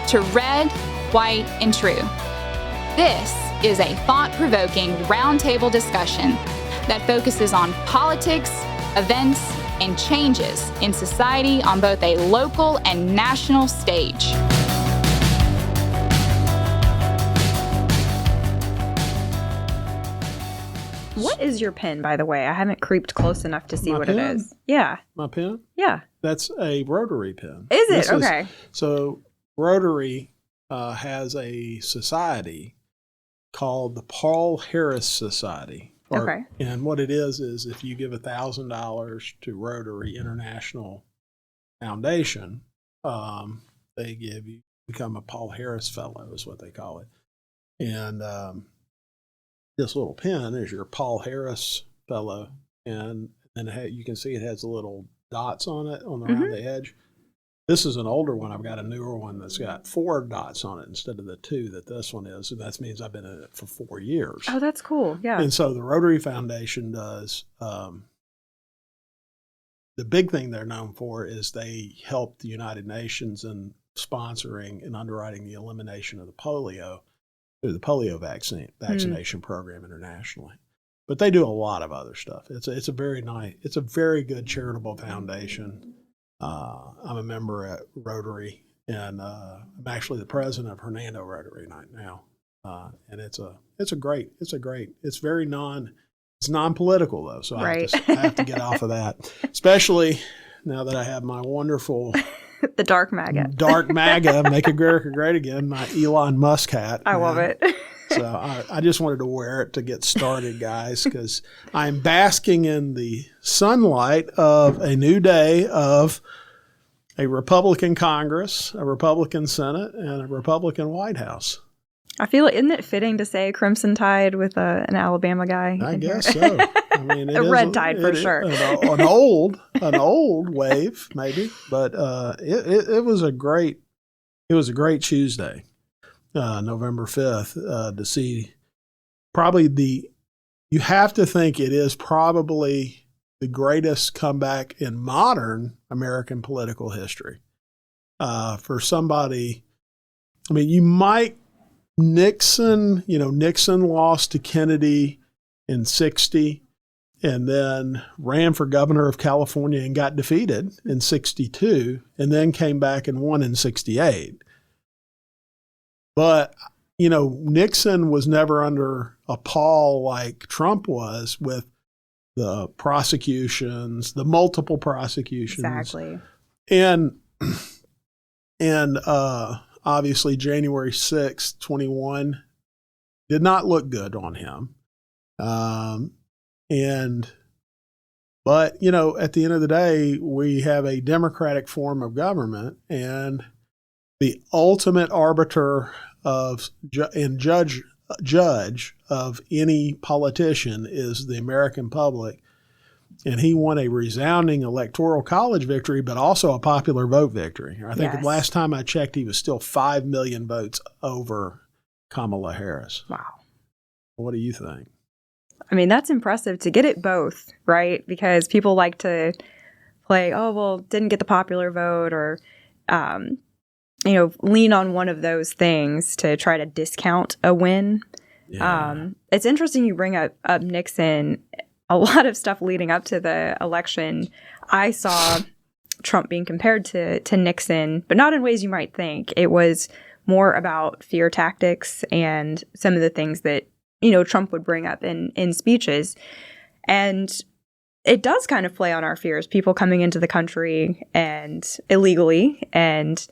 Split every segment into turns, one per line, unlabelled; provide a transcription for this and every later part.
to red, white, and true. This is a thought-provoking roundtable discussion that focuses on politics, events, and changes in society on both a local and national stage.
What is your pen, by the way? I haven't creeped close enough to see what it is. Yeah.
My pen?
Yeah.
That's a Rotary pen.
Is it? Okay.
So Rotary has a society called the Paul Harris Society.
Okay.
And what it is if you give $1,000 to Rotary International Foundation, they become a Paul Harris Fellow is what they call it. And this little pen is your Paul Harris Fellow, and then you can see it has little dots on it around the edge. This is an older one. I've got a newer one that's got 4 dots on it instead of the 2 that this one is, and that means I've been in it for 4 years.
Oh, that's cool. Yeah.
And so the Rotary Foundation does, the big thing they're known for is they help the United Nations in sponsoring and underwriting the elimination of the polio through the polio vaccination program internationally. But they do a lot of other stuff. It's a very good charitable foundation. I'm a member at Rotary, and I'm actually the president of Hernando Rotary right now. And it's non-political though, so
right.
I have to get off of that, especially now that I have my wonderful
the dark MAGA.
Dark MAGA, Make America Great Again, my Elon Musk hat.
I love it.
So I just wanted to wear it to get started, guys, because I'm basking in the sunlight of a new day of a Republican Congress, a Republican Senate, and a Republican White House.
I feel like, isn't it fitting to say Crimson Tide with an Alabama guy?
I guess so. I mean,
a red tide for sure.
An old wave maybe, but it was a great Tuesday, November 5th, to see you have to think it is probably the greatest comeback in modern American political history. For somebody, I mean, Nixon lost to Kennedy in 1960 and then ran for governor of California and got defeated in 1962 and then came back and won in 1968. But, Nixon was never under a pall like Trump was with the prosecutions, the multiple prosecutions.
Exactly.
And obviously, January 6th, 21 did not look good on him. But at the end of the day, we have a democratic form of government, and the ultimate arbiter and judge of any politician is the American public. And he won a resounding electoral college victory, but also a popular vote victory. I think the last time I checked, he was still 5 million votes over Kamala Harris.
Wow.
What do you think?
I mean, that's impressive to get it both, right? Because people like to play, didn't get the popular vote or, lean on one of those things to try to discount a win.
Yeah.
It's interesting you bring up Nixon. A lot of stuff leading up to the election, I saw Trump being compared to Nixon, but not in ways you might think. It was more about fear tactics and some of the things that, Trump would bring up in speeches. And it does kind of play on our fears, people coming into the country and illegally and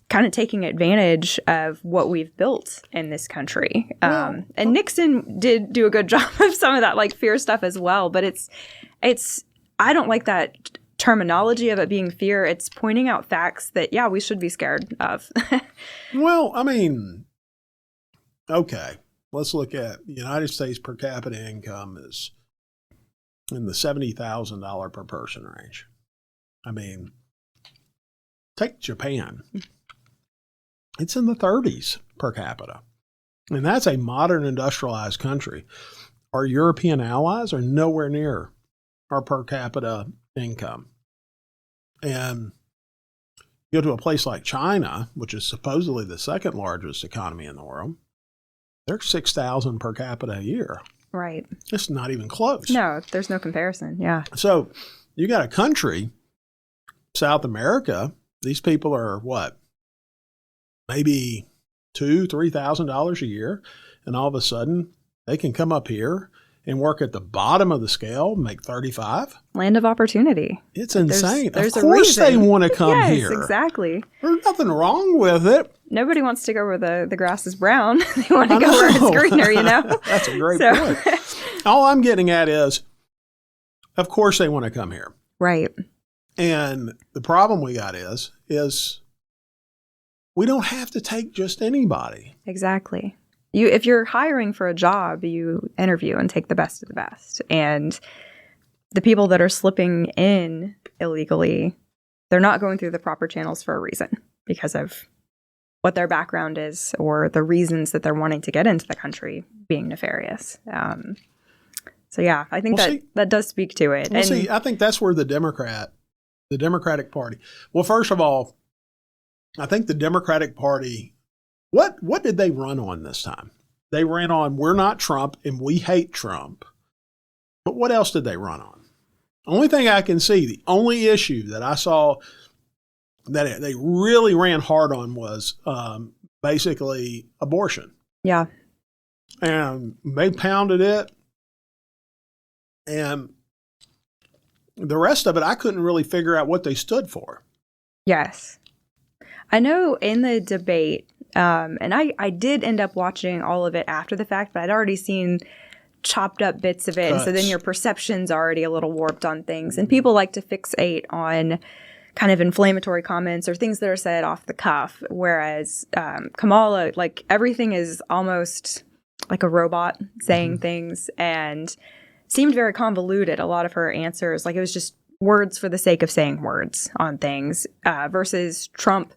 kind of taking advantage of what we've built in this country. And Nixon did do a good job of some of that like fear stuff as well. But it's I don't like that terminology of it being fear. It's pointing out facts that, we should be scared of.
Well, I mean, okay, let's look at the United States per capita income is in the $70,000 per person range. I mean, take Japan. It's in the 30s per capita. And that's a modern industrialized country. Our European allies are nowhere near our per capita income. And go to a place like China, which is supposedly the second largest economy in the world, they're 6,000 per capita a year.
Right.
It's not even close.
No, there's no comparison. Yeah.
So you got a country, South America, these people are what? Maybe $2,000-$3,000 a year. And all of a sudden they can come up here and work at the bottom of the scale, make 35.
Land of opportunity.
It's insane.
There's
of course they want to come
yes,
here.
Exactly.
There's nothing wrong with it.
Nobody wants to go where the grass is brown. They want to go where it's greener, you know?
That's a great point. All I'm getting at is, of course they want to come here.
Right.
And the problem we got is we don't have to take just anybody.
Exactly. If you're hiring for a job, you interview and take the best of the best. And the people that are slipping in illegally, they're not going through the proper channels for a reason because of what their background is or the reasons that they're wanting to get into the country being nefarious. So yeah, I think that does speak to it.
Well, see, I think that's where the Democratic Party. Well, first of all, I think the Democratic Party. What did they run on this time? They ran on, we're not Trump and we hate Trump. But what else did they run on? Only thing I can see, the only issue that I saw that they really ran hard on was basically abortion.
Yeah.
And they pounded it. And the rest of it, I couldn't really figure out what they stood for.
Yes. I know in the debate, and I did end up watching all of it after the fact, but I'd already seen chopped up bits of it. And so then your perception's already a little warped on things. And people like to fixate on kind of inflammatory comments or things that are said off the cuff. Whereas Kamala, like everything is almost like a robot saying things and seemed very convoluted. A lot of her answers, like it was just words for the sake of saying words on things versus Trump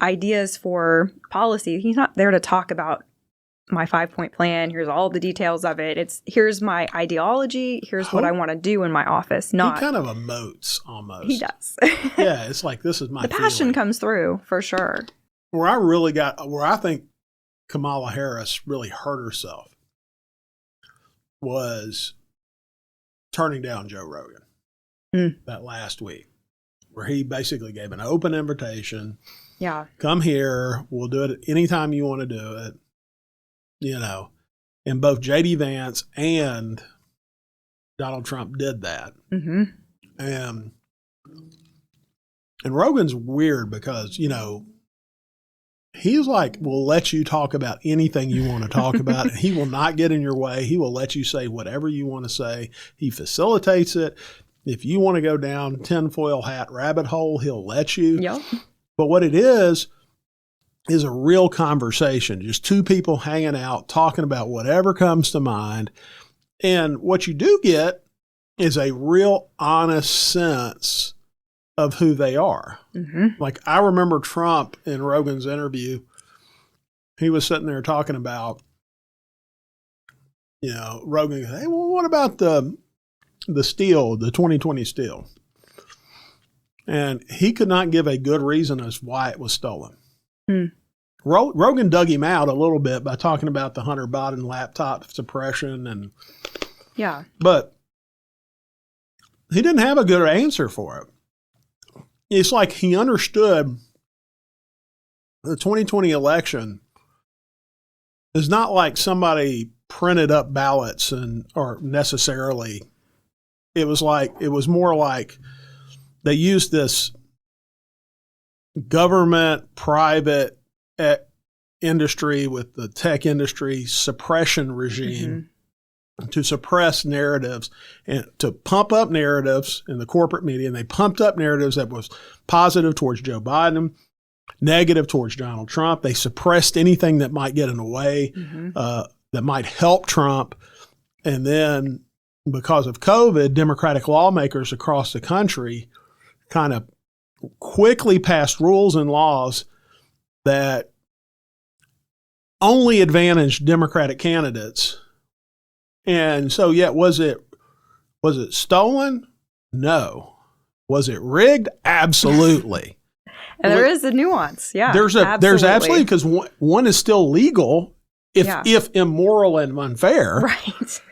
ideas for policy. He's not there to talk about my 5-point plan. Here's all the details of it. It's here's my ideology. Here's what I want to do in my office. Not
he kind of emotes almost.
He does.
Yeah, it's like this is my
the passion
feeling.
comes through for sure.
Where I think Kamala Harris really hurt herself was turning down Joe Rogan that last week, where he basically gave an open invitation.
Yeah.
Come here. We'll do it anytime you want to do it. You know, and both J.D. Vance and Donald Trump did that. Mm-hmm. And Rogan's weird because, you know, he's like, we'll let you talk about anything you want to talk about. And he will not get in your way. He will let you say whatever you want to say. He facilitates it. If you want to go down tinfoil hat rabbit hole, he'll let you.
Yep.
But what it is a real conversation, just two people hanging out, talking about whatever comes to mind. And what you do get is a real honest sense of who they are. Mm-hmm. Like I remember Trump in Rogan's interview, he was sitting there talking about, you know, Rogan, hey, well, what about the steal, the 2020 steal? And he could not give a good reason as why it was stolen. Rogan dug him out a little bit by talking about the Hunter Biden laptop suppression and but he didn't have a good answer for it. It's like he understood the 2020 election is not like somebody printed up ballots or necessarily. It was more like they used this government, private industry with the tech industry suppression regime to suppress narratives and to pump up narratives in the corporate media. And they pumped up narratives that was positive towards Joe Biden, negative towards Donald Trump. They suppressed anything that might get in the way, that might help Trump. And then because of COVID, Democratic lawmakers across the country kind of quickly passed rules and laws that only advantaged Democratic candidates. And so, was it stolen? No. Was it rigged? Absolutely.
And there is a nuance. Yeah.
There's absolutely, because one is still legal if immoral and unfair.
Right.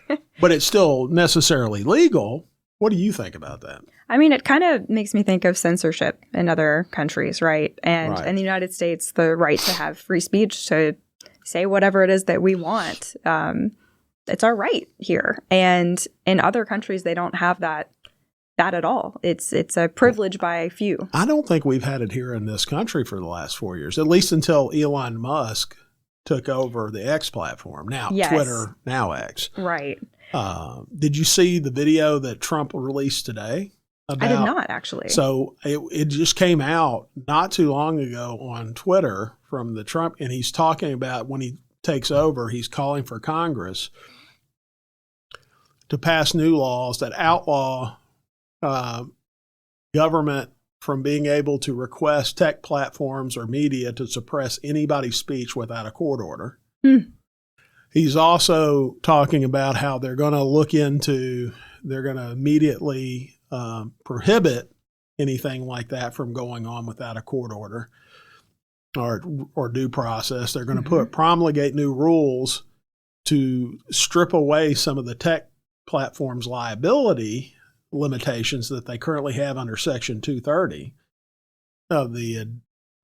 But it's still necessarily legal. What do you think about that?
I mean, it kind of makes me think of censorship in other countries, right? And in the United States, the right to have free speech, to say whatever it is that we want. It's our right here. And in other countries, they don't have that at all. It's a privilege by a few.
I don't think we've had it here in this country for the last 4 years, at least until Elon Musk took over the X platform. Now, Twitter, now X.
Right.
Did you see the video that Trump released today?
I did not, actually.
So it just came out not too long ago on Twitter from the Trump, and he's talking about when he takes over, he's calling for Congress to pass new laws that outlaw government from being able to request tech platforms or media to suppress anybody's speech without a court order. He's also talking about how they're going to immediately prohibit anything like that from going on without a court order or due process. They're going to promulgate new rules to strip away some of the tech platforms' liability limitations that they currently have under Section 230 of the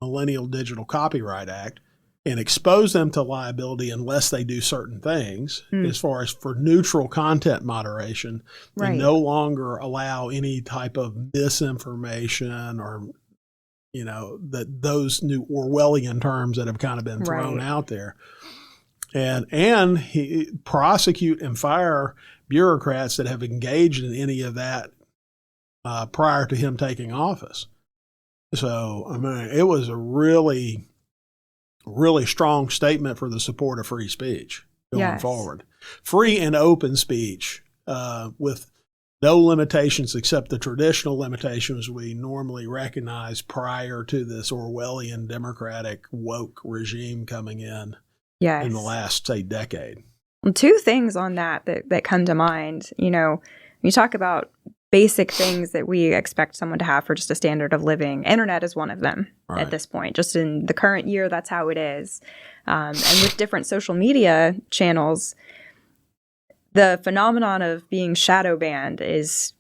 Millennial Digital Copyright Act, and expose them to liability unless they do certain things as far as for neutral content moderation. They no longer allow any type of misinformation or, those new Orwellian terms that have kind of been thrown out there. And he prosecute and fire bureaucrats that have engaged in any of that prior to him taking office. So, I mean, it was a really, really strong statement for the support of free speech going forward. Free and open speech with no limitations except the traditional limitations we normally recognize prior to this Orwellian democratic woke regime coming in the last, say, decade.
Well, two things on that come to mind. You talk about basic things that we expect someone to have for just a standard of living. Internet is one of them at this point. Just in the current year, that's how it is. And with different social media channels, the phenomenon of being shadow banned is,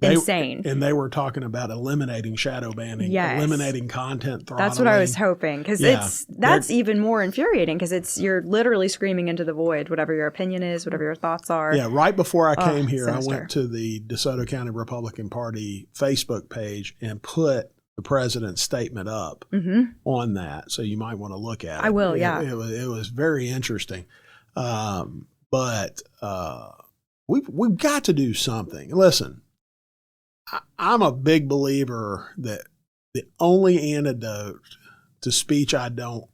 insane.
And they were talking about eliminating shadow banning, eliminating content throttling.
That's what I was hoping, because that's even more infuriating, because you're literally screaming into the void, whatever your opinion is, whatever your thoughts are.
Yeah, right before I came here, sinister. I went to the DeSoto County Republican Party Facebook page and put the president's statement up on that, so you might want to look at it.
I will,
It was very interesting. But we've got to do something. Listen, I'm a big believer that the only antidote to speech the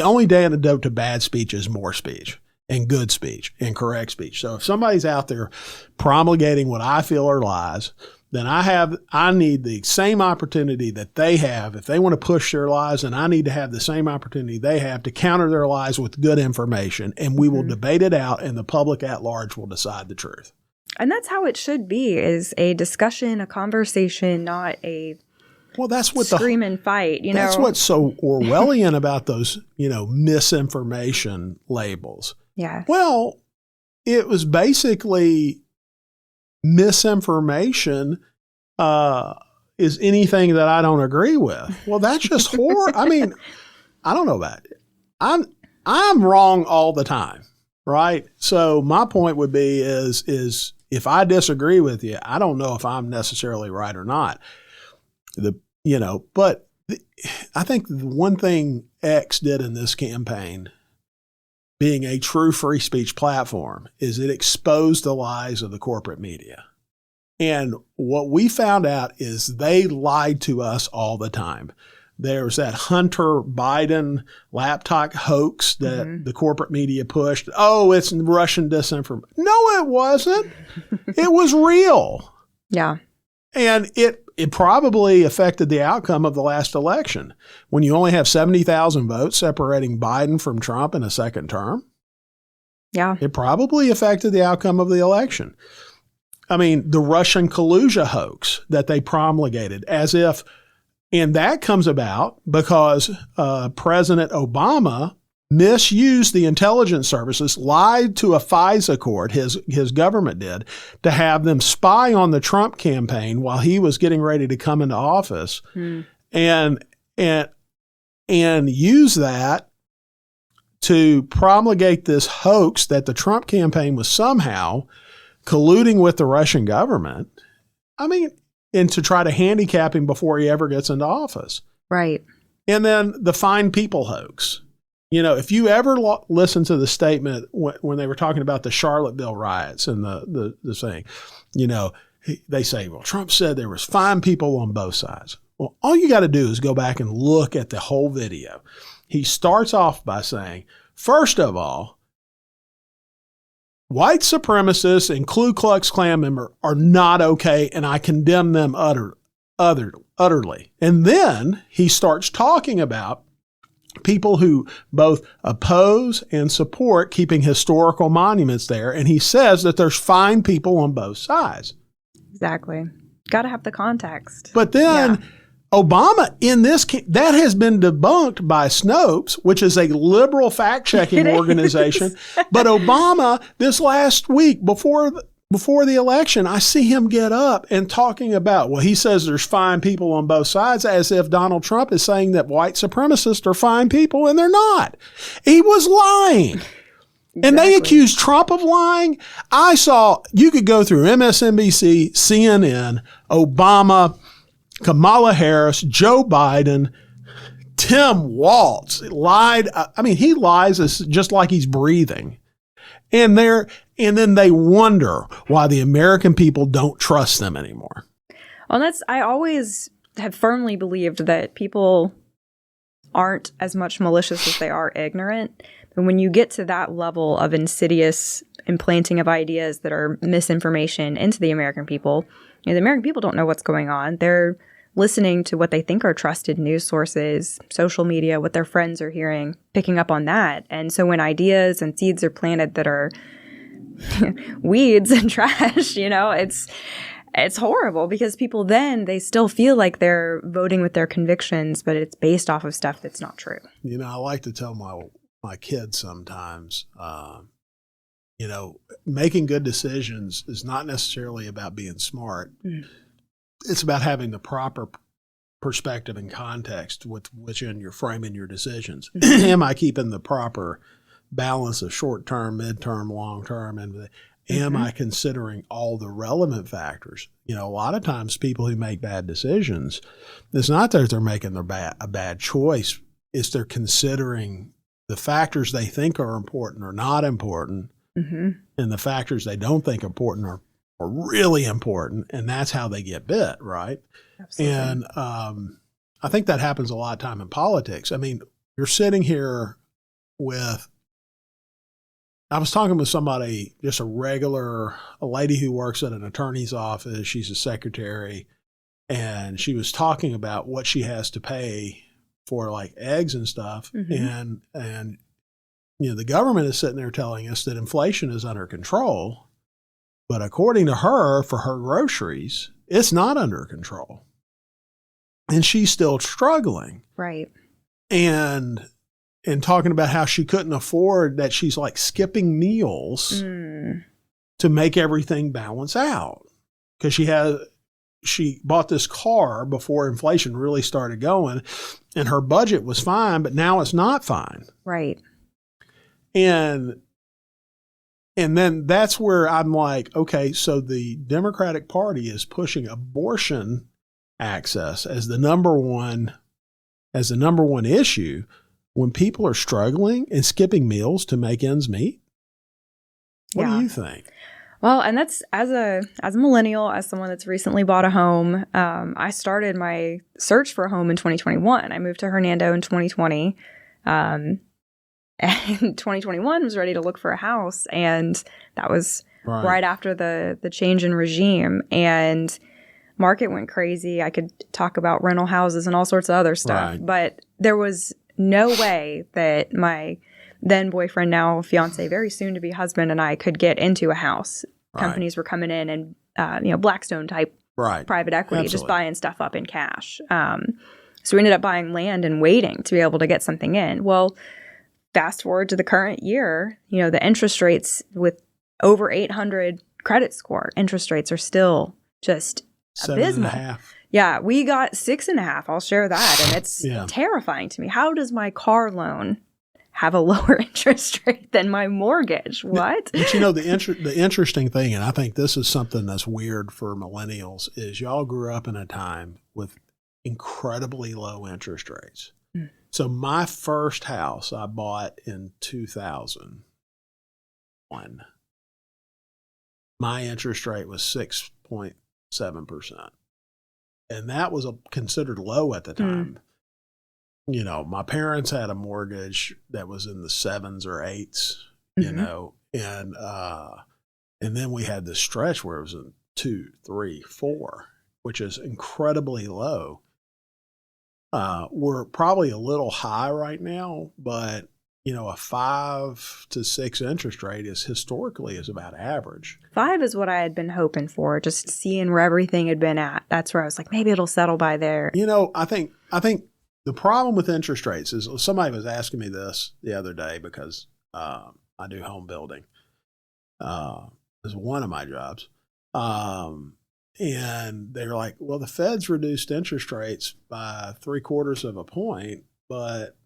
only antidote to bad speech is more speech and good speech and correct speech. So if somebody's out there promulgating what I feel are lies, then I need the same opportunity that they have. If they want to push their lies, then I need to have the same opportunity they have to counter their lies with good information, and we will debate it out, and the public at large will decide the truth.
And that's how it should be, is a discussion, a conversation, not a scream and fight.
That's what's so Orwellian about those, misinformation labels.
Yeah.
Well, it was basically misinformation is anything that I don't agree with. Well, that's just horrible. I mean, I don't know about it. I'm wrong all the time, right? So my point would be is if I disagree with you, I don't know if I'm necessarily right or not. But I think the one thing X did in this campaign, being a true free speech platform, is it exposed the lies of the corporate media. And what we found out is they lied to us all the time. There's that Hunter Biden laptop hoax that the corporate media pushed. Oh, it's Russian disinformation. No, it wasn't. It was real.
Yeah.
And it probably affected the outcome of the last election. When you only have 70,000 votes separating Biden from Trump in a second term,
it
probably affected the outcome of the election. I mean, the Russian collusion hoax that they promulgated as if, and that comes about because President Obama misused the intelligence services, lied to a FISA court, his government did, to have them spy on the Trump campaign while he was getting ready to come into office, and use that to promulgate this hoax that the Trump campaign was somehow colluding with the Russian government. I mean, and to try to handicap him before he ever gets into office.
Right.
And then the fine people hoax. You know, if you ever listen to the statement when they were talking about the Charlottesville riots and the thing, you know, they say, well, Trump said there was fine people on both sides. Well, all you got to do is go back and look at the whole video. He starts off by saying, first of all, white supremacists and Ku Klux Klan members are not okay, and I condemn them utterly. And then he starts talking about people who both oppose and support keeping historical monuments there. And he says that there's fine people on both sides.
Exactly. Got to have the context.
But then Obama, in this that has been debunked by Snopes, which is a liberal fact-checking organization. But Obama, this last week before the election, I see him get up and talking about, well, he says there's fine people on both sides, as if Donald Trump is saying that white supremacists are fine people, and they're not. He was lying. Exactly. And they accused Trump of lying. You could go through MSNBC, CNN, Obama, Kamala Harris, Joe Biden, Tim Walz lied. I mean, he lies just like he's breathing. And then they wonder why the American people don't trust them anymore.
Well, I always have firmly believed that people aren't as much malicious as they are ignorant. But when you get to that level of insidious implanting of ideas that are misinformation into the American people, the American people don't know what's going on. They're listening to what they think are trusted news sources, social media, what their friends are hearing, picking up on that. And so when ideas and seeds are planted that are weeds and trash, it's horrible because people then, they still feel like they're voting with their convictions, but it's based off of stuff that's not true. I
like to tell my kids sometimes, making good decisions is not necessarily about being smart. It's about having the proper perspective and context with which you're framing your decisions. Am I keeping the proper balance of short-term, mid-term, long-term, and am I considering all the relevant factors? A lot of times people who make bad decisions, it's not that they're making a bad choice. It's they're considering the factors they think are important or not important, and the factors they don't think important are really important, and that's how they get bit, right? Absolutely. And I think that happens a lot of time in politics. I mean, you're sitting here I was talking with somebody, just a lady who works at an attorney's office. She's a secretary, and she was talking about what she has to pay for like eggs and stuff. And the government is sitting there telling us that inflation is under control. But according to her, for her groceries, it's not under control. And she's still struggling.
Right.
And talking about how she couldn't afford that, she's like skipping meals to make everything balance out. Because she bought this car before inflation really started going, and her budget was fine, but now it's not fine.
Right.
And then that's where I'm like, okay, so the Democratic Party is pushing abortion access as the number one issue when people are struggling and skipping meals to make ends meet. What do you think?
Well, and that's as a millennial, as someone that's recently bought a home, I started my search for a home in 2021. I moved to Hernando in 2020. And 2021 was ready to look for a house, and that was right after the change in regime, and market went crazy. I could talk about rental houses and all sorts of other stuff, but there was no way that my then boyfriend, now fiance, very soon to be husband, and I could get into a house. Companies were coming in and Blackstone type private equity,
Absolutely.
just buying stuff up in cash. So we ended up buying land and waiting to be able to get something in. Well, fast forward to the current year, the interest rates with over 800 credit score, interest rates are still just abysmal.
7.5.
Yeah, we got 6.5. I'll share that. And it's terrifying to me. How does my car loan have a lower interest rate than my mortgage? What?
But the interesting thing, and I think this is something that's weird for millennials, is y'all grew up in a time with incredibly low interest rates. Mm. So my first house I bought in 2001. My interest rate was 6.7%. And that was considered low at the time. My parents had a mortgage that was in the 7s or 8s, and then we had this stretch where it was in 2, 3, 4, which is incredibly low. We're probably a little high right now, but a 5 to 6 interest rate historically is about average.
5 is what I had been hoping for, just seeing where everything had been at. That's where I was like, maybe it'll settle by there.
I think the problem with interest rates is, somebody was asking me this the other day because I do home building. It's one of my jobs. And they were like, well, the Fed's reduced interest rates by 0.75 of a point, but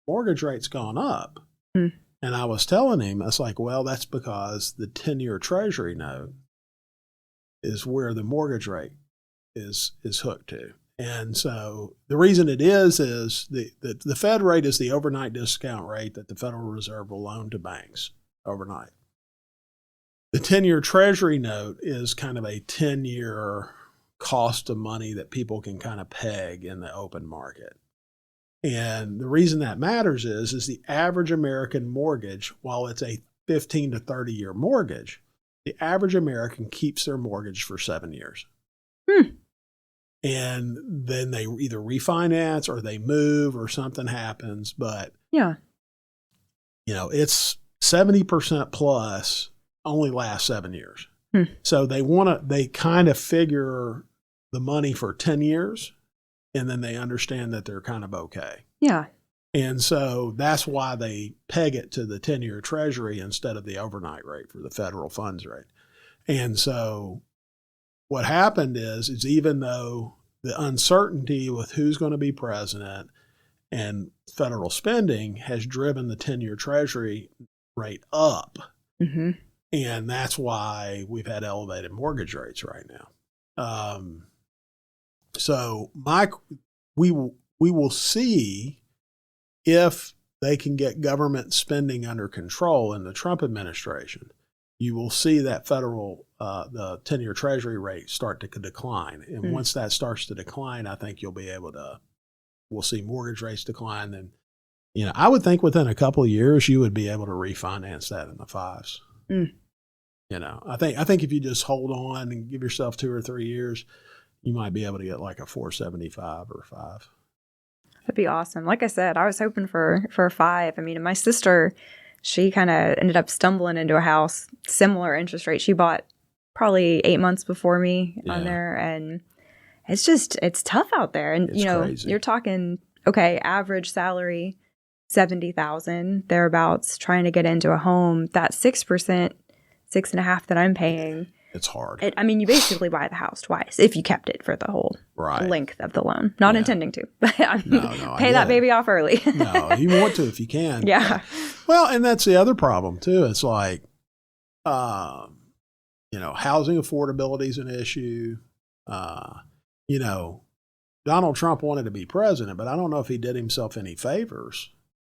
mortgage rate's gone up. Mm. And I was telling him, I was like, well, that's because the 10-year Treasury note is where the mortgage rate is hooked to. And so the reason it is the Fed rate is the overnight discount rate that the Federal Reserve will loan to banks overnight. The 10-year Treasury note is kind of a 10-year cost of money that people can kind of peg in the open market. And the reason that matters is the average American mortgage, while it's a 15 to 30-year mortgage, the average American keeps their mortgage for 7 years. And then they either refinance or they move or something happens. But, it's 70% plus only lasts 7 years. So they kind of figure the money for 10 years. And then they understand that they're kind of okay.
Yeah.
And so that's why they peg it to the 10-year Treasury instead of the overnight rate for the federal funds rate. And so what happened is even though the uncertainty with who's going to be president and federal spending has driven the 10-year Treasury rate up. Mm-hmm. And that's why we've had elevated mortgage rates right now. So we will see if they can get government spending under control in the Trump administration. You will see that the 10-year Treasury rate start to decline. And once that starts to decline, I think we'll see mortgage rates decline. Then, I would think within a couple of years, you would be able to refinance that in the 5s. I think if you just hold on and give yourself 2 or 3 years, you might be able to get like a 4.75 or 5.
That'd be awesome. Like I said, I was hoping for a 5. I mean, my sister, she kind of ended up stumbling into a house, similar interest rate. She bought probably 8 months before me on there. And it's tough out there. And, crazy. You're talking, okay, average salary, $70,000, thereabouts, trying to get into a home. That 6%, 6.5% that I'm paying.
It's hard.
You basically buy the house twice if you kept it for the whole length of the loan. Not intending to, but pay that baby off early.
No, you want to if you can.
Yeah.
Well, and that's the other problem too. It's like, housing affordability is an issue. Donald Trump wanted to be president, but I don't know if he did himself any favors.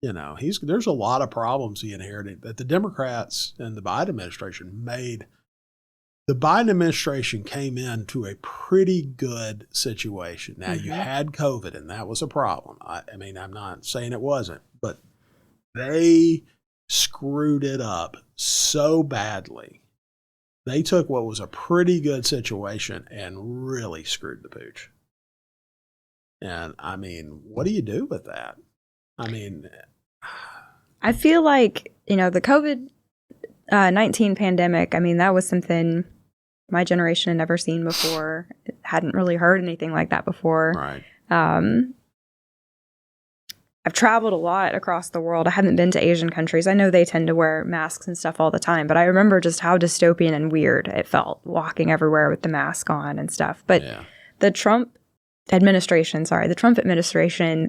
There's a lot of problems he inherited that the Democrats and the Biden administration made. The Biden administration came into a pretty good situation. Now, you had COVID, and that was a problem. I'm not saying it wasn't, but they screwed it up so badly. They took what was a pretty good situation and really screwed the pooch. And, what do you do with that?
I feel like, the COVID-19 pandemic, that was something my generation had never seen before. Hadn't really heard anything like that before.
Right.
I've traveled a lot across the world. I haven't been to Asian countries. I know they tend to wear masks and stuff all the time, but I remember just how dystopian and weird it felt walking everywhere with the mask on and stuff. But the Trump administration,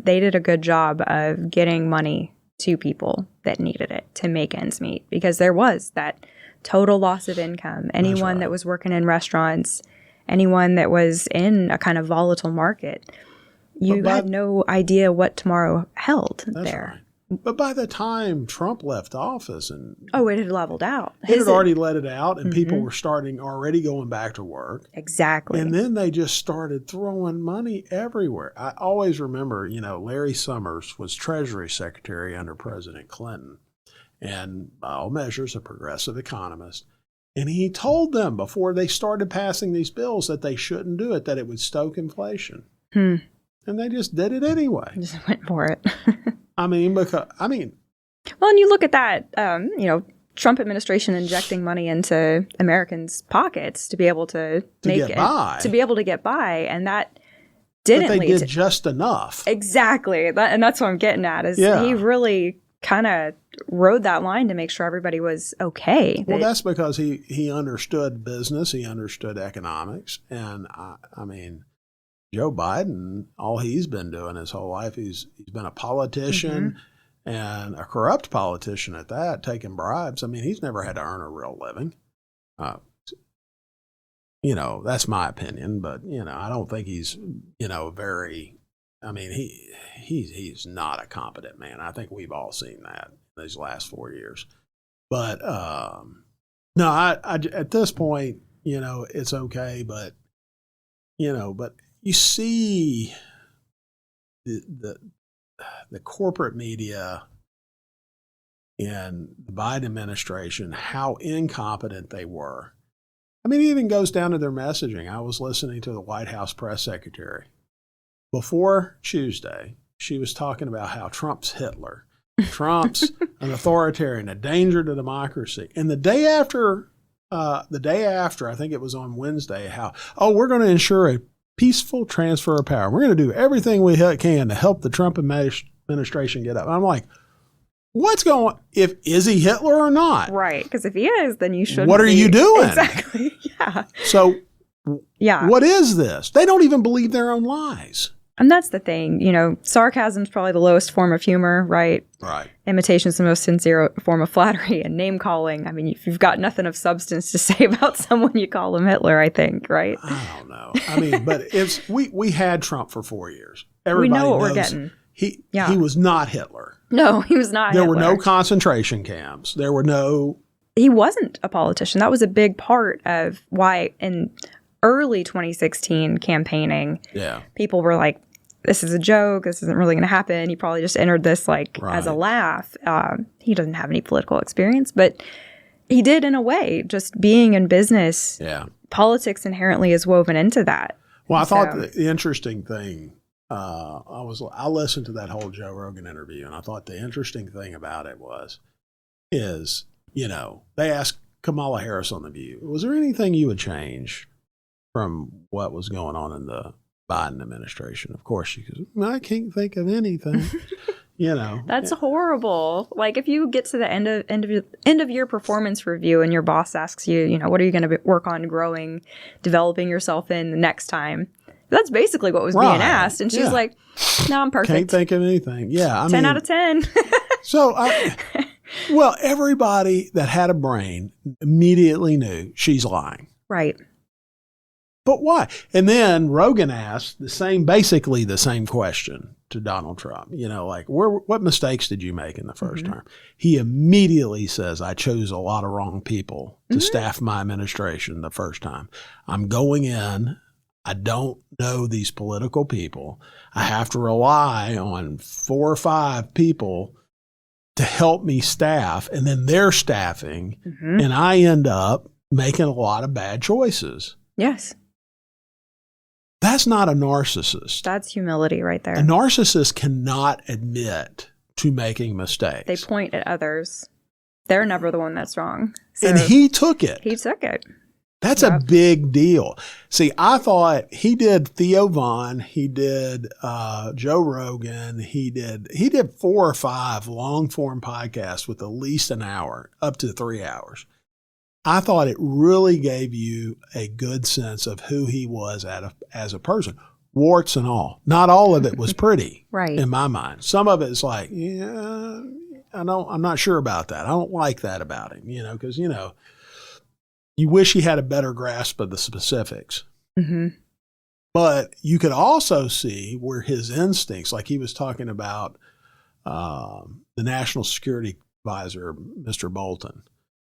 they did a good job of getting money to people that needed it to make ends meet, because there was that total loss of income. Anyone that was working in restaurants, anyone that was in a kind of volatile market, you had no idea what tomorrow held there.
Right. But by the time Trump left office, and
it had leveled out.
It had already let it out, and people were already going back to work.
Exactly.
And then they just started throwing money everywhere. I always remember, Larry Summers was Treasury Secretary under President Clinton, and by all measures, a progressive economist. And he told them before they started passing these bills that they shouldn't do it, that it would stoke inflation. And they just did it anyway.
Just went for it.
Well,
and you look at that, Trump administration injecting money into Americans' pockets to be able to get by, and that didn't
but they
lead
did just enough.
Exactly, and that's what I'm getting at. He really kind of rode that line to make sure everybody was okay.
Well, that's because he understood business, he understood economics, and Joe Biden, all he's been doing his whole life, he's been a politician and a corrupt politician at that, taking bribes. He's never had to earn a real living. That's my opinion, but, I don't think he's, he's not a competent man. I think we've all seen that these last 4 years. But, no, I at this point, it's okay, but you see the corporate media and the Biden administration, how incompetent they were. It even goes down to their messaging. I was listening to the White House press secretary. Before Tuesday, she was talking about how Trump's Hitler. Trump's an authoritarian, a danger to democracy. And the day after, I think it was on Wednesday, we're going to ensure a peaceful transfer of power. We're going to do everything we can to help the Trump administration get up. I'm like, what's going on? Is he Hitler or not?
Right. Because if he is, then you should.
What are you doing?
Exactly. Yeah.
So, what is this? They don't even believe their own lies.
And that's the thing, sarcasm is probably the lowest form of humor, right?
Right. Imitation
is the most sincere form of flattery, and name calling. If you've got nothing of substance to say about someone, you call him Hitler, I think, right?
I don't know. But we had Trump for 4 years.
Everybody we know what we're getting.
He was not Hitler.
No, he was not
There
Hitler.
were no concentration camps. There were no...
He wasn't a politician. That was a big part of why in early 2016 campaigning, people were like, this is a joke. This isn't really going to happen. He probably just entered this as a laugh. He doesn't have any political experience, but he did in a way. Just being in business, politics inherently is woven into that.
Well, I thought the interesting thing, I listened to that whole Joe Rogan interview, and I thought the interesting thing about it is they asked Kamala Harris on The View, was there anything you would change from what was going on in the Biden administration? Of course she goes, I can't think of anything.
That's horrible. Like if you get to the end of your performance review and your boss asks you, what are you going to work on growing, developing yourself in the next time? That's basically what was being asked, and she's like, no, I'm perfect.
Can't think of anything.
10 out of 10.
So everybody that had a brain immediately knew she's lying.
Right.
But why? And then Rogan asked basically the same question to Donald Trump. What mistakes did you make in the first term? He immediately says, I chose a lot of wrong people to staff my administration the first time. I'm going in. I don't know these political people. I have to rely on 4 or 5 people to help me staff, and then they're staffing, and I end up making a lot of bad choices.
Yes.
That's not a narcissist.
That's humility right there.
A narcissist cannot admit to making mistakes.
They point at others. They're never the one that's wrong.
And he took it.
He took it.
That's a big deal. See, I thought he did Theo Vaughn, he did Joe Rogan, he did 4 or 5 long form podcasts with at least an hour, up to 3 hours. I thought it really gave you a good sense of who he was as a person, warts and all. Not all of it was pretty,
right?
In my mind. Some of it is like, yeah, I'm not sure about that. I don't like that about him, because you wish he had a better grasp of the specifics.
Mm-hmm.
But you could also see where his instincts, like he was talking about the National Security Advisor, Mr. Bolton,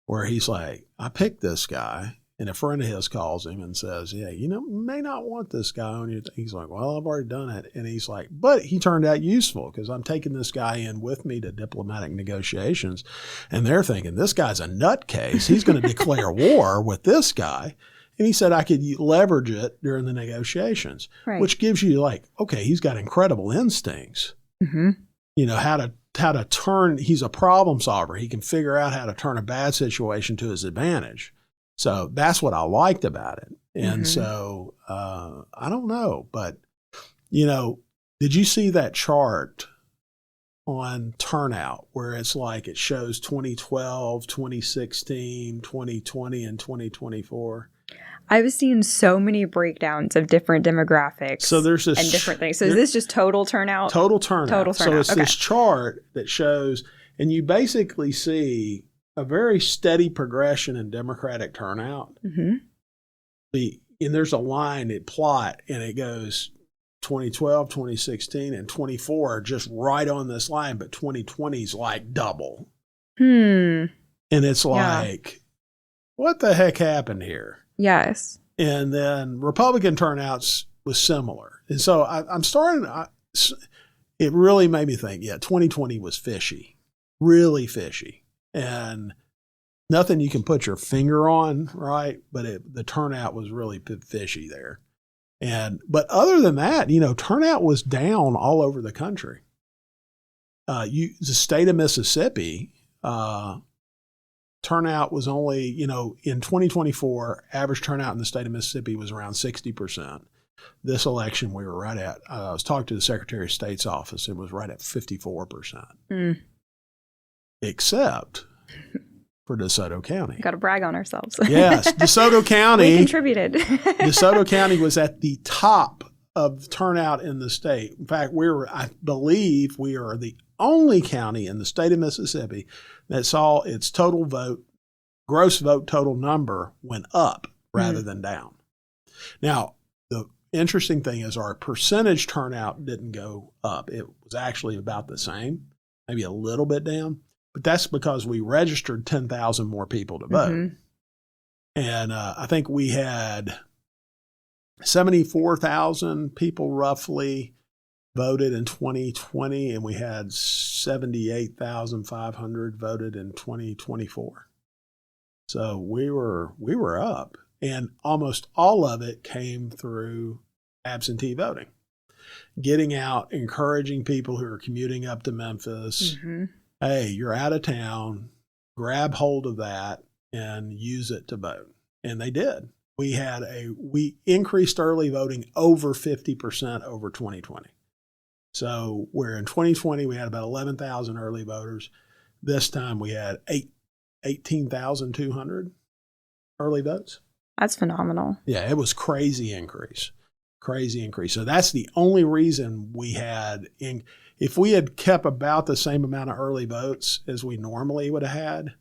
where he's like, I picked this guy, and a friend of his calls him and says, yeah, you may not want this guy on your He's like, well, I've already done it. And he's like, but he turned out useful because I'm taking this guy in with me to diplomatic negotiations. And they're thinking, this guy's a nutcase. He's going to declare war with this guy. And he said, I could leverage it during the negotiations, which gives you like, okay, he's got incredible instincts.
Mm-hmm.
How to turn, he's a problem solver. He can figure out how to turn a bad situation to his advantage. So that's what I liked about it. And so I don't know, but, did you see that chart on turnout where it's like it shows 2012, 2016, 2020, and 2024?
I was seeing so many breakdowns of different demographics.
So there's this
and different things. So is this just total turnout?
Total turnout. So it's
okay.
This chart that shows, and you basically see a very steady progression in Democratic turnout.
Mm-hmm.
And there's a line, plot, and it goes 2012, 2016, and 24 are just right on this line, but 2020 is like double.
And
it's like, what the heck happened here?
Yes.
And then Republican turnouts was similar. And so I'm starting, it really made me think, 2020 was fishy, really fishy. And nothing you can put your finger on, right? But the turnout was really fishy there. But other than that, turnout was down all over the country. The state of Mississippi, turnout was only, in 2024, average turnout in the state of Mississippi was around 60%. This election, we were right at, I was talking to the Secretary of State's office, it was right at 54%. Except for DeSoto County.
Got to brag on ourselves.
Yes, DeSoto County.
We contributed.
DeSoto County was at the top of turnout in the state. In fact, I believe we are the only county in the state of Mississippi that saw its gross vote total number went up rather than down. Now, the interesting thing is our percentage turnout didn't go up. It was actually about the same, maybe a little bit down. But that's because we registered 10,000 more people to vote. And I think we had 74,000 people roughly voted in 2020, and we had 78,500 voted in 2024. So we were up, and almost all of it came through absentee voting. Getting out, encouraging people who are commuting up to Memphis. Hey, you're out of town, grab hold of that and use it to vote. And they did. We increased early voting over 50% over 2020. So where in 2020 we had about 11,000 early voters, this time we had 18,200 early votes.
That's phenomenal.
Yeah, it was crazy increase. So that's the only reason we had if we had kept about the same amount of early votes as we normally would have had,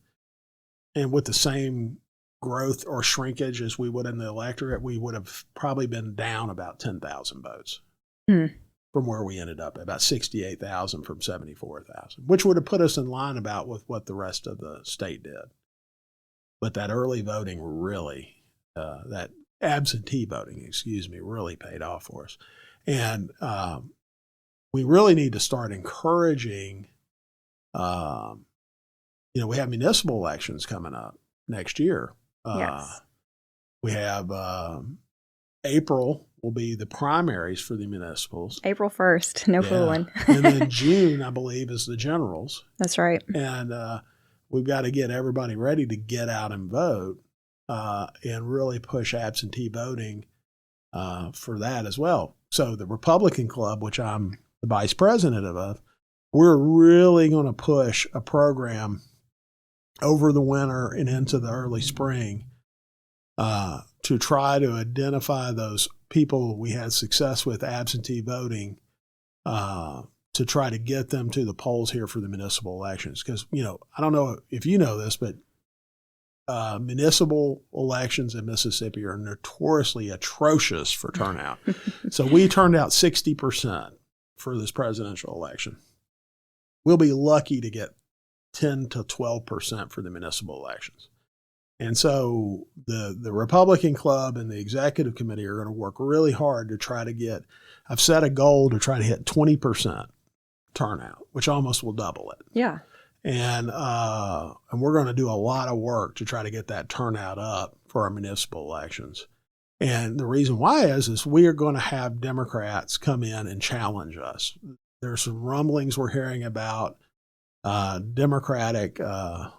and with the same growth or shrinkage as we would in the electorate, we would have probably been down about 10,000 votes from where we ended up, about 68,000 from 74,000, which would have put us in line about with what the rest of the state did. But that early voting really, that absentee voting, really paid off for us. And we really need to start encouraging, we have municipal elections coming up next year.
Yes.
We have April will be the primaries for the municipals.
April 1st, no fooling.
And then June, I believe, is the generals.
That's right.
And we've got to get everybody ready to get out and vote. and really push absentee voting for that as well. So the Republican Club, which I'm the vice president of, we're really going to push a program over the winter and into the early spring to try to identify those people we had success with absentee voting, to try to get them to the polls here for the municipal elections. Because, I don't know if you know this, but municipal elections in Mississippi are notoriously atrocious for turnout. So we turned out 60% for this presidential election. We'll be lucky to get 10 to 12% for the municipal elections. And so the Republican Club and the executive committee are going to work really hard to try to get, I've set a goal to try to hit 20% turnout, which almost will double it.
Yeah.
And we're going to do a lot of work to try to get that turnout up for our municipal elections. And the reason why is we are going to have Democrats come in and challenge us. There's some rumblings we're hearing about Democratic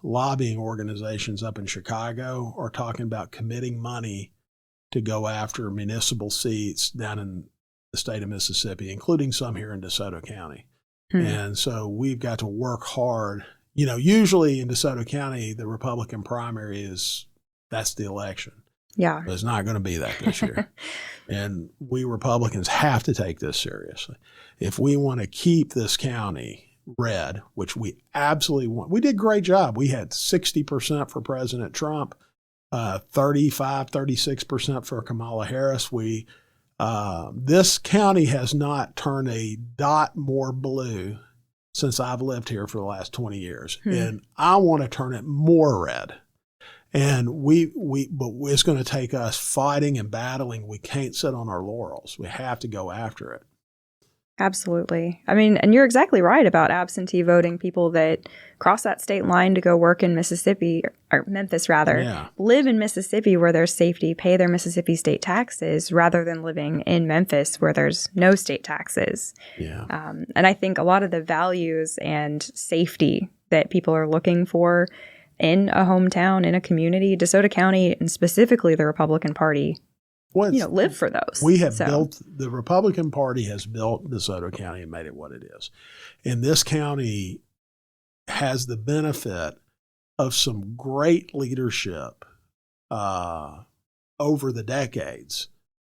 lobbying organizations up in Chicago are talking about committing money to go after municipal seats down in the state of Mississippi, including some here in DeSoto County. And so we've got to work hard. Usually in DeSoto County, the Republican primary that's the election.
Yeah.
But it's not going to be that this year. And we Republicans have to take this seriously. If we want to keep this county red, which we absolutely want, we did a great job. We had 60% for President Trump, 36% for Kamala Harris. This county has not turned a dot more blue since I've lived here for the last 20 years. And I want to turn it more red. And but it's going to take us fighting and battling. We can't sit on our laurels. We have to go after it.
Absolutely. I mean, and you're exactly right about absentee voting, people that cross that state line to go work in Mississippi, or Memphis rather, live in Mississippi where there's safety, pay their Mississippi state taxes, rather than living in Memphis where there's no state taxes.
Yeah.
And I think a lot of the values and safety that people are looking for in a hometown, in a community, DeSoto County, and specifically the Republican Party, live for those.
We have built, the Republican Party has built DeSoto County and made it what it is. And this county has the benefit of some great leadership over the decades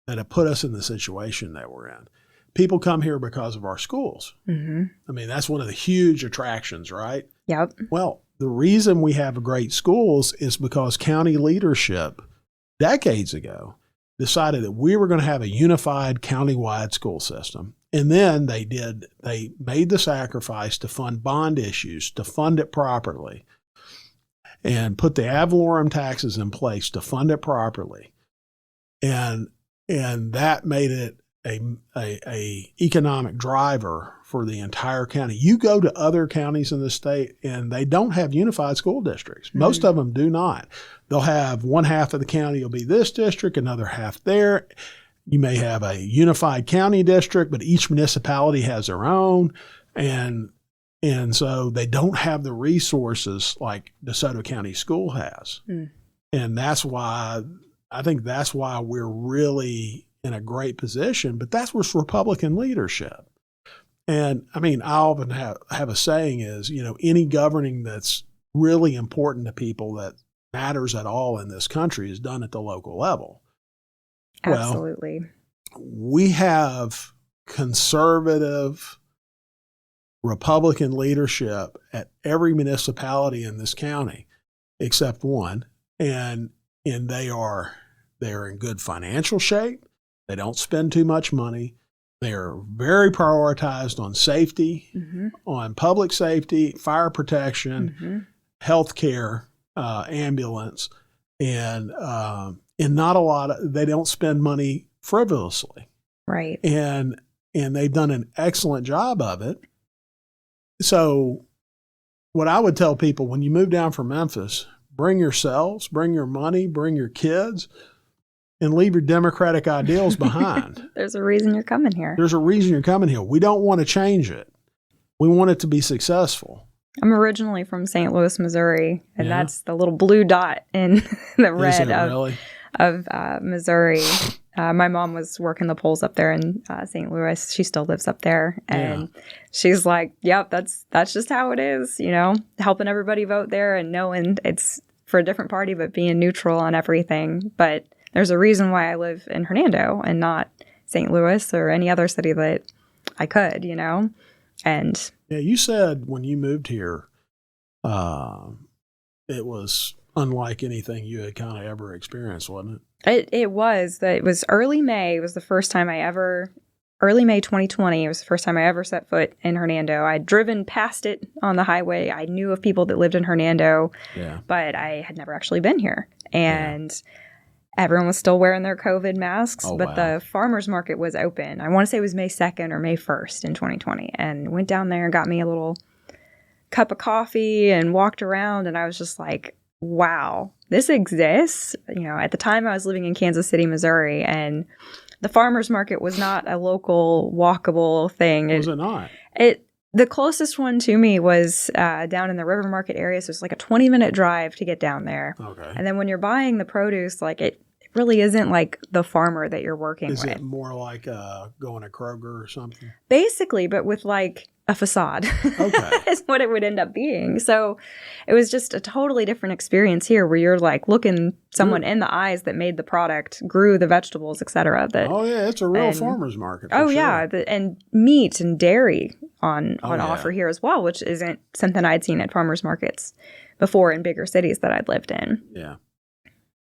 that have put us in the situation that we're in. People come here because of our schools. Mm-hmm. I mean, that's one of the huge attractions, right?
Yep.
Well, the reason we have great schools is because county leadership decades ago decided that we were going to have a unified countywide school system. And then they made the sacrifice to fund bond issues, to fund it properly, and put the ad valorem taxes in place to fund it properly. And that made it a economic driver for the entire county. You go to other counties in the state and they don't have unified school districts. Mm-hmm. Most of them do not. They'll have one half of the county will be this district, another half there. You may have a unified county district, but each municipality has their own. And so they don't have the resources like DeSoto County School has. Mm. And I think that's why we're really in a great position, but that's what's Republican leadership. And I mean, I often have a saying is, any governing that's really important to people that matters at all in this country is done at the local level.
Absolutely.
Well, we have conservative Republican leadership at every municipality in this county, except one, and they're in good financial shape. They don't spend too much money. They're very prioritized on safety, mm-hmm. on public safety, fire protection, mm-hmm. health care, ambulance, and not a lot of, they don't spend money frivolously.
Right.
And they've done an excellent job of it. So what I would tell people, when you move down from Memphis, bring yourselves, bring your money, bring your kids, and leave your democratic ideals behind.
There's a reason you're coming here.
There's a reason you're coming here. We don't want to change it. We want it to be successful.
I'm originally from St. Louis, Missouri, and
Yeah.
that's the little blue dot in the
Is
red
it really?
of Missouri. My mom was working the polls up there in St. Louis. She still lives up there, and she's like, "Yep, that's just how it is." Helping everybody vote there and knowing it's for a different party, but being neutral on everything. But there's a reason why I live in Hernando and not St. Louis or any other city that I could, And
Yeah, you said when you moved here, it was unlike anything you had kind of ever experienced, wasn't it?
it was early May. It was the first time early May 2020. It was the first time I ever set foot in Hernando. I'd driven past it on the highway. I knew of people that lived in Hernando, but I had never actually been here. And everyone was still wearing their COVID masks, but the farmer's market was open. I want to say it was May 2nd or May 1st in 2020. And went down there and got me a little cup of coffee and walked around. And I was just like, wow, this exists. At the time I was living in Kansas City, Missouri, and the farmer's market was not a local walkable thing.
Was it not?
The closest one to me was down in the River Market area. So it's like a 20-minute drive to get down there.
Okay.
And then when you're buying the produce, like it really isn't like the farmer that you're working with.
Is it more like going to Kroger or something?
Basically, but with like a facade.
Okay.
Is what it would end up being. So it was just a totally different experience here where you're like looking someone in the eyes that made the product, grew the vegetables, etc.
It's a real farmer's market.
For
sure.
Yeah. And meat and dairy on offer here as well, which isn't something I'd seen at farmers markets before in bigger cities that I'd lived in.
Yeah.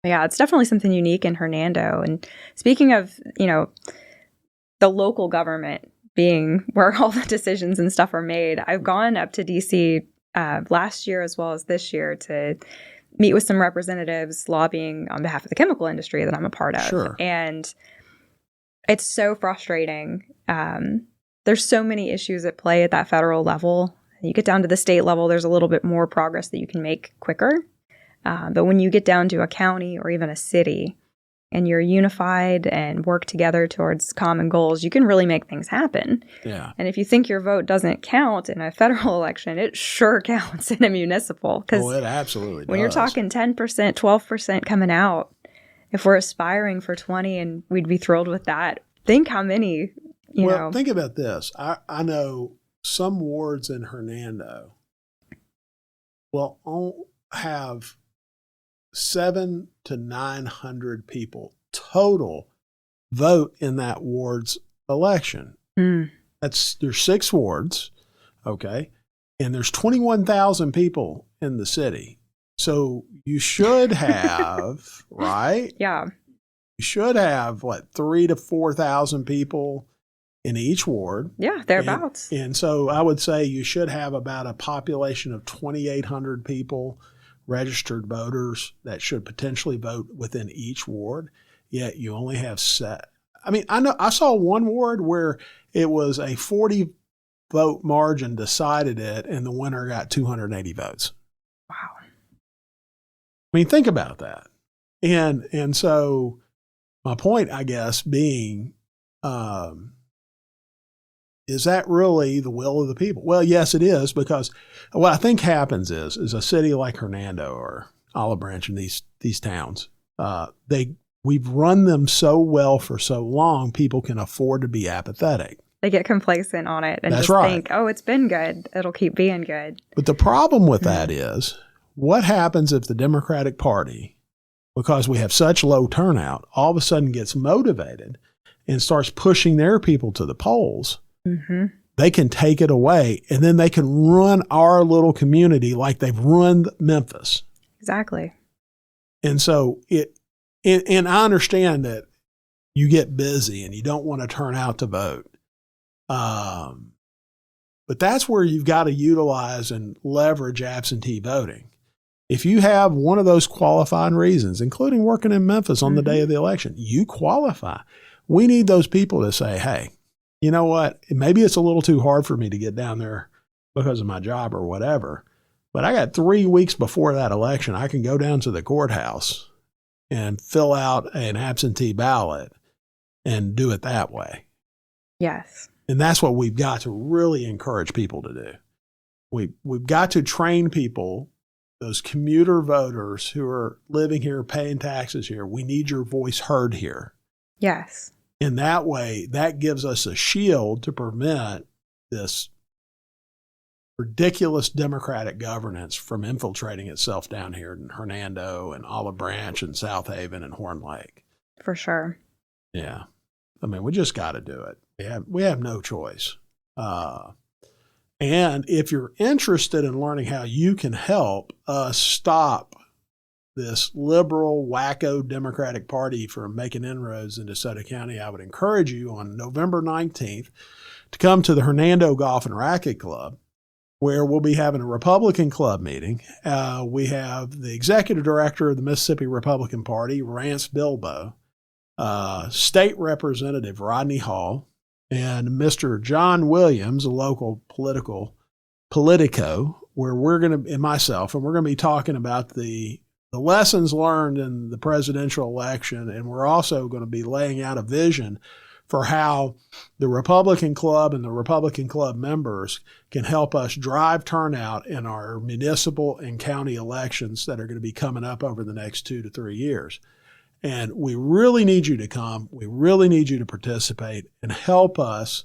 Yeah, it's definitely something unique in Hernando. And speaking of, the local government being where all the decisions and stuff are made, I've gone up to DC last year as well as this year to meet with some representatives lobbying on behalf of the chemical industry that I'm a part of.
Sure.
And it's so frustrating. There's so many issues at play at that federal level. You get down to the state level, there's a little bit more progress that you can make quicker. But when you get down to a county or even a city and you're unified and work together towards common goals, you can really make things happen.
Yeah.
And if you think your vote doesn't count in a federal election, it sure counts in a municipal. Because
it absolutely
when
does.
you're talking 10%, 12% coming out, if we're aspiring for 20 and we'd be thrilled with that, think how many, you know.
Think about this. I know some wards in Hernando will have 700 to 900 people total vote in that ward's election. There's 6 wards, okay, and there's 21,000 people in the city. So you should have, right?
Yeah.
You should have 3,000 to 4,000 people in each ward.
Yeah, thereabouts.
And so I would say you should have about a population of 2,800 people, registered voters that should potentially vote within each ward. Yet you only have I saw one ward where it was a 40 vote margin decided it, and the winner got 280 votes.
Wow.
I mean, think about that. And so my point, I guess, being, is that really the will of the people? Well, yes, it is, because what I think happens is a city like Hernando or Olive Branch and these towns, we've run them so well for so long, people can afford to be apathetic.
They get complacent on it and
That's
just
right.
think, oh, it's been good. It'll keep being good.
But the problem with that is, what happens if the Democratic Party, because we have such low turnout, all of a sudden gets motivated and starts pushing their people to the polls?
Mm-hmm.
They can take it away, and then they can run our little community like they've run Memphis.
Exactly.
And so and I understand that you get busy and you don't want to turn out to vote. But that's where you've got to utilize and leverage absentee voting. If you have one of those qualifying reasons, including working in Memphis on the day of the election, you qualify. We need those people to say, hey, you know what? Maybe it's a little too hard for me to get down there because of my job or whatever, but I got 3 weeks before that election. I can go down to the courthouse and fill out an absentee ballot and do it that way.
Yes.
And that's what we've got to really encourage people to do. we've got to train people, those commuter voters who are living here, paying taxes here. We need your voice heard here.
Yes.
In that way, that gives us a shield to prevent this ridiculous Democratic governance from infiltrating itself down here in Hernando and Olive Branch and South Haven and Horn Lake.
For sure.
Yeah. I mean, we just got to do it. We have no choice. And if you're interested in learning how you can help us stop this liberal, wacko Democratic Party from making inroads into DeSoto County, I would encourage you on November 19th to come to the Hernando Golf and Racquet Club, where we'll be having a Republican club meeting. We have the executive director of the Mississippi Republican Party, Rance Bilbo, State Representative Rodney Hall, and Mr. John Williams, a local politico, where we're going to, and myself, and we're going to be talking about the lessons learned in the presidential election, and we're also going to be laying out a vision for how the Republican Club and the Republican Club members can help us drive turnout in our municipal and county elections that are going to be coming up over the next 2 to 3 years. And we really need you to come. We really need you to participate and help us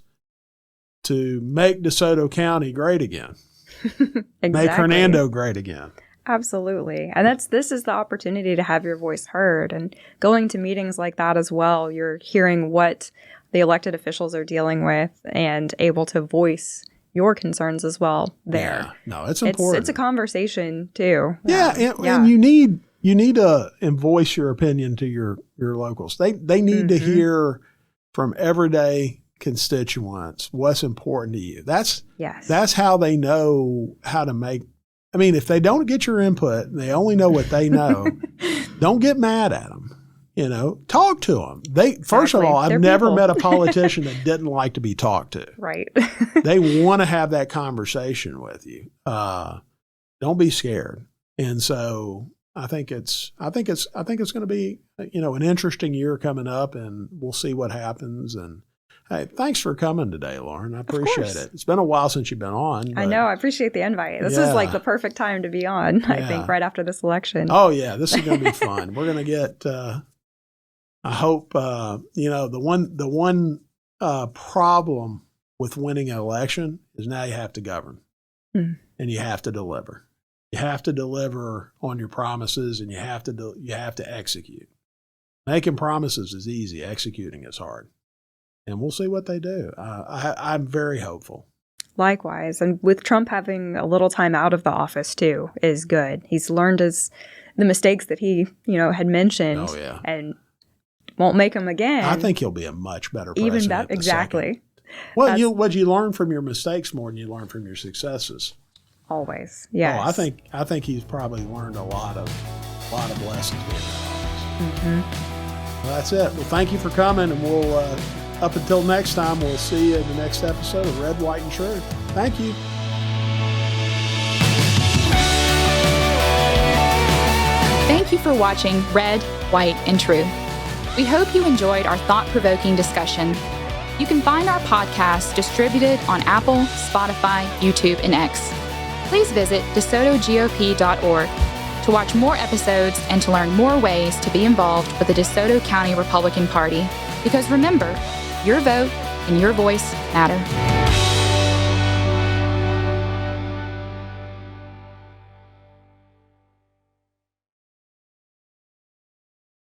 to make DeSoto County great again.
Exactly.
Make Hernando great again.
Absolutely. And this is the opportunity to have your voice heard, and going to meetings like that as well. You're hearing what the elected officials are dealing with and able to voice your concerns as well there.
Yeah. No, it's important.
It's a conversation too.
Yeah. And you need to voice your opinion to your locals. They need to hear from everyday constituents what's important to you. That's how they know how to make. I mean, if they don't get your input and they only know what they know, don't get mad at them. Talk to them. First of all, I've never met a politician that didn't like to be talked to.
Right.
They want to have that conversation with you. Don't be scared. And so I think it's going to be, an interesting year coming up, and we'll see what happens. And hey, thanks for coming today, Lauren. I appreciate it. It's been a while since you've been on.
I know. I appreciate the invite. This is like the perfect time to be on, I think, right after this election.
Oh, yeah. This is going to be fun. We're going to get, I hope, the one problem with winning an election is now you have to govern and you have to deliver. You have to deliver on your promises, and you have to execute. Making promises is easy. Executing is hard. And we'll see what they do. I'm very hopeful.
Likewise. And with Trump having a little time out of the office, too, is good. He's learned the mistakes that he, had mentioned.
Oh, yeah.
And won't make them again.
I think he'll be a much better president.
Even that, exactly.
Well, what you learn from your mistakes more than you learn from your successes.
Always, yes.
Oh, I think he's probably learned a lot of lessons being in office. Well, that's it. Well, thank you for coming, and we'll up until next time, we'll see you in the next episode of Red, White, and True. Thank you.
Thank you for watching Red, White, and True. We hope you enjoyed our thought-provoking discussion. You can find our podcast distributed on Apple, Spotify, YouTube, and X. Please visit DeSotoGOP.org to watch more episodes and to learn more ways to be involved with the DeSoto County Republican Party. Because remember, your vote and your voice matter.